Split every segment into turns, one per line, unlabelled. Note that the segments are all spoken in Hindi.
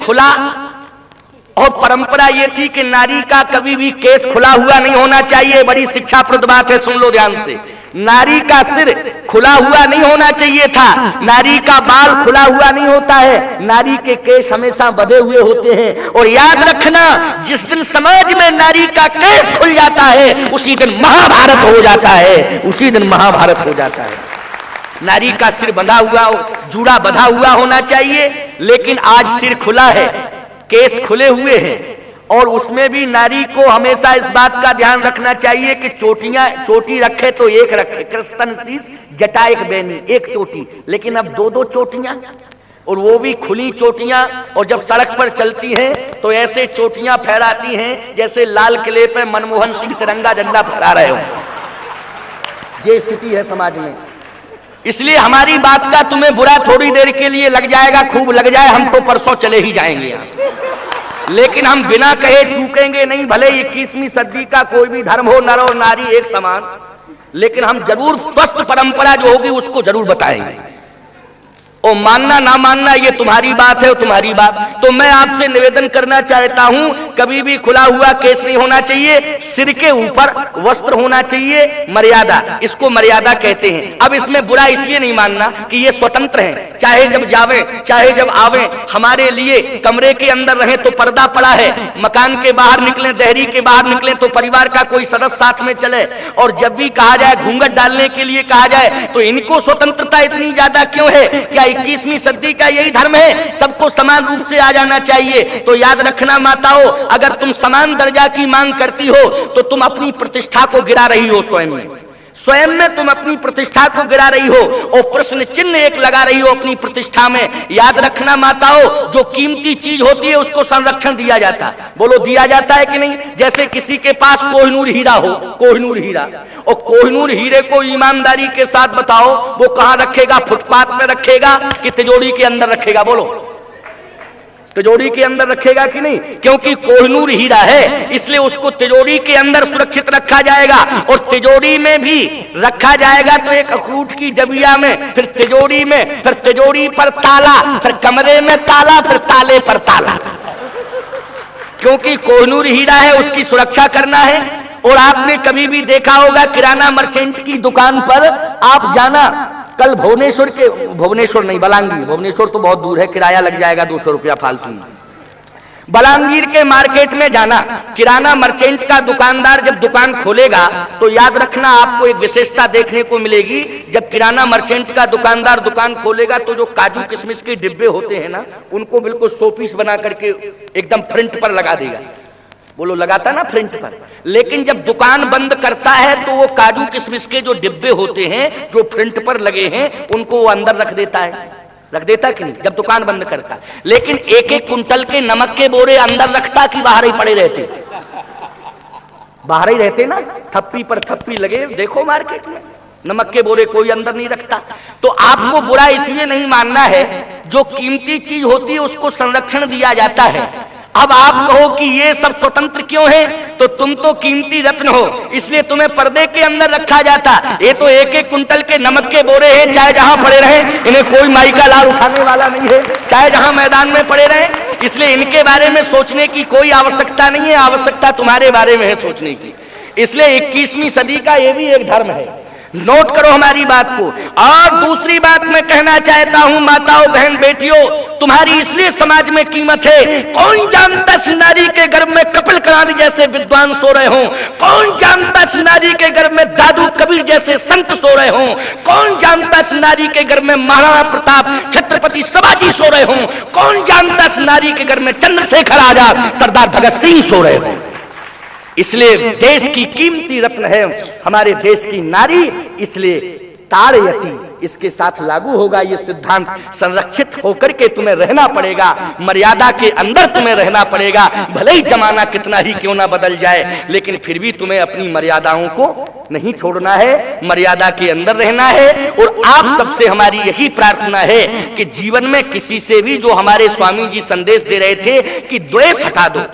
खुला, और परंपरा ये थी कि नारी का कभी भी केस खुला हुआ नहीं होना चाहिए। बड़ी शिक्षाप्रद बात है, सुन लो ध्यान से। नारी का सिर खुला हुआ नहीं होना चाहिए था, नारी का बाल खुला हुआ नहीं होता है, नारी के केस हमेशा बंधे हुए होते हैं। और याद रखना, जिस दिन समाज में नारी का केस खुल जाता है उसी दिन महाभारत हो जाता है, उसी दिन महाभारत हो जाता है। नारी का सिर बंधा हुआ, जूड़ा बंधा हुआ होना चाहिए, लेकिन आज सिर खुला है, केस खुले हुए हैं, और उसमें भी नारी को हमेशा इस बात का ध्यान रखना चाहिए कि चोटी रखे तो एक रखे, कृष्ण शीश जटा एक बैनी, एक चोटी, लेकिन अब दो दो चोटियां, और वो भी खुली चोटियां। और जब सड़क पर चलती हैं तो ऐसे चोटियां फहराती हैं जैसे लाल किले पे मनमोहन सिंह तिरंगा झंडा फहरा रहे हो। ये स्थिति है समाज में। इसलिए हमारी बात का तुम्हें बुरा थोड़ी देर के लिए लग जाएगा, खूब लग जाए, हम तो परसों चले ही जाएंगे यहाँ से, लेकिन हम बिना कहे चूकेंगे नहीं। भले 21वीं सदी का कोई भी धर्म हो, नर और नारी एक समान, लेकिन हम जरूर स्वस्थ परंपरा जो होगी उसको जरूर बताएंगे। और मानना ना मानना ये तुम्हारी बात है और तुम्हारी बात। तो मैं आपसे निवेदन करना चाहता हूं, कभी भी खुला हुआ केस नहीं होना चाहिए, सिर के ऊपर वस्त्र होना चाहिए, मर्यादा, इसको मर्यादा कहते हैं। अब इसमें बुरा इसलिए नहीं मानना कि ये स्वतंत्र हैं, चाहे जब जावे चाहे जब आवे, हमारे लिए कमरे के अंदर रहे तो पर्दा पड़ा है, मकान के बाहर निकले, देहरी के बाहर निकले तो परिवार का कोई सदस्य साथ में चले, और जब भी कहा जाए घूंघट डालने के लिए कहा जाए तो इनको स्वतंत्रता इतनी ज्यादा क्यों है? क्या 21वीं सदी का यही धर्म है सबको समान रूप से आ जाना चाहिए? तो याद रखना माताओं, अगर तुम समान दर्जा की मांग करती हो तो तुम अपनी प्रतिष्ठा को गिरा रही हो, स्वयं में तुम अपनी प्रतिष्ठा को गिरा रही हो, और प्रश्न चिन्ह एक लगा रही हो अपनी प्रतिष्ठा में। याद रखना माताओं, जो कीमती चीज होती है उसको संरक्षण दिया जाता है। बोलो दिया जाता है कि नहीं? जैसे किसी के पास कोहिनूर हीरा हो, कोहिनूर हीरा, और कोहिनूर हीरे को ईमानदारी के साथ बताओ वो कहां रखेगा? फुटपाथ पे रखेगा कि तिजोरी के अंदर रखेगा? बोलो, तिजोरी के अंदर रखेगा कि नहीं? क्योंकि कोहिनूर हीरा है इसलिए उसको तिजोरी के अंदर सुरक्षित रखा जाएगा, और तिजोरी में भी रखा जाएगा तो एक अखरूट की डबिया में, फिर तिजोरी में, फिर तिजोरी पर ताला, फिर कमरे में ताला, फिर ताले पर ताला, क्योंकि कोहिनूर हीरा है, उसकी सुरक्षा करना है। और आपने कभी भी देखा होगा किराना मर्चेंट की दुकान पर आप जाना, कल भुवनेश्वर नहीं, बलांगीर, भुवनेश्वर तो बहुत दूर है, किराया लग जाएगा 200 रुपया फालतू में। बलांगीर के मार्केट में जाना, किराना मर्चेंट का दुकानदार जब दुकान खोलेगा तो याद रखना आपको एक विशेषता देखने को मिलेगी। जब किराना मर्चेंट का दुकानदार दुकान खोलेगा तो जो काजू किशमिश के डिब्बे होते हैं ना, उनको बिल्कुल 100 पीस बना करके एकदम फ्रंट पर लगा देगा। बोलो, लगाता ना फ्रंट पर। लेकिन जब दुकान बंद करता है तो वो काजू किशमिश के जो डिब्बे होते हैं जो फ्रंट पर लगे हैं उनको वो अंदर रख देता है, रख देता कि नहीं जब दुकान बंद करता है। लेकिन एक एक कुंटल के नमक के बोरे अंदर रखता कि बाहर ही पड़े रहते? बाहर ही रहते ना, थप्पी पर थप्पी लगे, देखो मार्केट में नमक के बोरे कोई अंदर नहीं रखता। तो आपको बुरा इसलिए नहीं मानना है, जो कीमती चीज होती है उसको संरक्षण दिया जाता है। अब आप कहो कि ये सब स्वतंत्र क्यों है, तो तुम तो कीमती रत्न हो इसलिए तुम्हें पर्दे के अंदर रखा जाता। ये तो एक एक कुंटल के नमक के बोरे हैं, चाहे जहां पड़े रहे, इन्हें कोई माई का लाल उठाने वाला नहीं है, चाहे जहां मैदान में पड़े रहे, इसलिए इनके बारे में सोचने की कोई आवश्यकता नहीं है। आवश्यकता तुम्हारे बारे में है सोचने की। इसलिए 21वीं सदी का ये भी एक धर्म है, नोट करो हमारी बात को। और दूसरी बात मैं कहना चाहता हूं माताओं, बहन, बेटियों, तुम्हारी इसलिए समाज में कीमत है। कौन जानता है नारी के गर्भ में कपिल करारी जैसे विद्वान सो रहे हों? कौन जानता है नारी के गर्भ में दादू कबीर जैसे संत सो रहे हों? कौन जानता है नारी के गर्भ में महाराणा प्रताप, छत्रपति शिवाजी सो रहे हों? कौन जानता है नारी के गर्भ में चंद्रशेखर आजाद, सरदार भगत सिंह सो रहे हों? इसलिए देश की कीमती रत्न है हमारे देश की नारी, इसलिए ताड़यति इसके साथ लागू होगा ये सिद्धांत। संरक्षित होकर के तुम्हें रहना पड़ेगा, मर्यादा के अंदर तुम्हें रहना पड़ेगा। भले ही जमाना कितना ही क्यों ना बदल जाए, लेकिन फिर भी तुम्हें अपनी मर्यादाओं को नहीं छोड़ना है, मर्यादा के अंदर रहना है। और आप सबसे हमारी यही प्रार्थना है कि जीवन में किसी से भी, जो हमारे स्वामी जी संदेश दे रहे थे कि द्वेष हटा दो,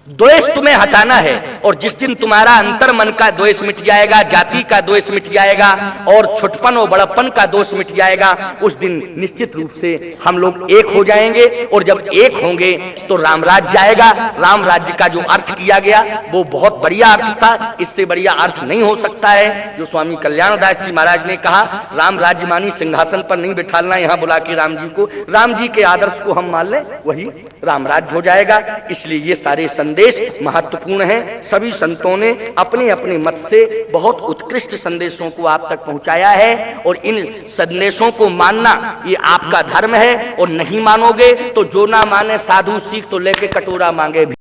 द्वेष तुम्हें हटाना है, और जिस दिन तुम्हारा अंतर मन का द्वेष मिट जाएगा, जाति का द्वेष मिट जाएगा और छुटपन और बड़प्पन का दोष मिट जाएगा, उस दिन निश्चित रूप से हम लोग एक हो जाएंगे। और जब एक होंगे तो राम राज्य आएगा। राम राज्य का जो अर्थ किया गया वो बहुत बढ़िया अर्थ था, इससे बढ़िया अर्थ नहीं हो सकता है। जो स्वामी कल्याणदास जी महाराज ने कहा, राम राज्य मानी सिंहासन पर नहीं बिठालना, यहाँ बुला के राम जी को, राम जी के आदर्श को हम मान लें, वही राम राज्य हो जाएगा। इसलिए ये सारे संदेश महत्वपूर्ण हैं। सभी संतों ने अपने अपने मत से बहुत उत्कृष्ट संदेशों को आप तक पहुंचाया है, और इन संदेशों को मानना ये आपका धर्म है। और नहीं मानोगे तो जो ना माने साधु सीख तो लेके कटोरा मांगे भी।